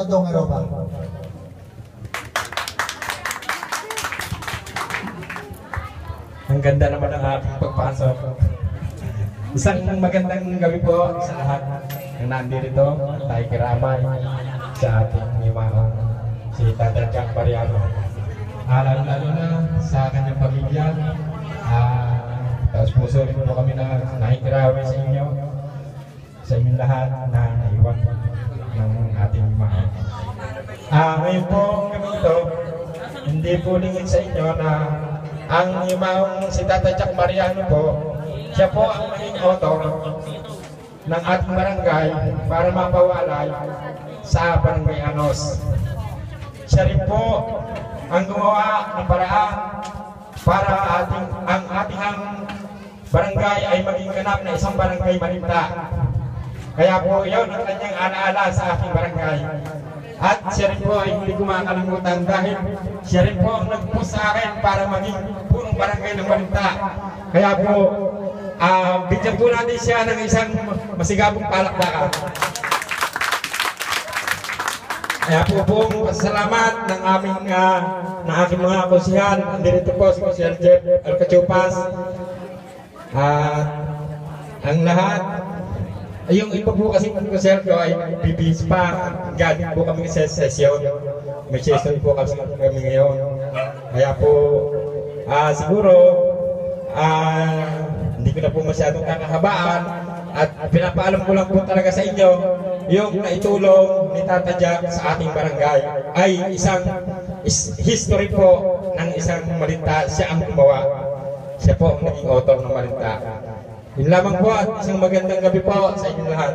Dodong Aroba. Ang ganda naman ng aking pagpasok. Isang magandang gabi po sa lahat ng nandito. Tayo kiramay sa ating imahang si Tatay Jack Mariano. Lalo na sa kanyang pamilya. Taos puso rin po kami na nakikiramay sa inyo. Sa inyong lahat na naiwan ng ating imahang. Ngayon po kami ito, hindi po lingid sa inyo na ang imahang si Tatay Jack Mariano po, siya po ang maging author ng ating barangay para mapawalay sa Barangay Anos. Siya rin po ang gumawa ng paraan para ang ating barangay ay maging ganap na isang barangay malinta. Kaya po yun ang kanyang alaala sa ating barangay. At siya rin po ay hindi ko makakalimutan dahil siya rin po ang nag-push sa akin para maging punong barangay ng malinta. Kaya po, bigyan po natin siya ng isang masigabong palakpakan. Kaya po pong pasalamat ng aking mga konsihal. Andito po si Konsihal Jeff Alcachupas. Ang lahat, yung iba po kasi ng konsihal ko ay bibis pa. Galing po kami sa session. May session po kami ngayon. Kaya po, siguro, hindi ko na po masyadong kakahabaan at pinapaalam ko lang po talaga sa inyo yung naitulong ni Tata Jack sa ating barangay ay isang history po ng isang malinta. Siya ang gumawa. Siya po ang naging author ng malinta. Yun lamang po at isang magandang gabi po sa inyong lahat.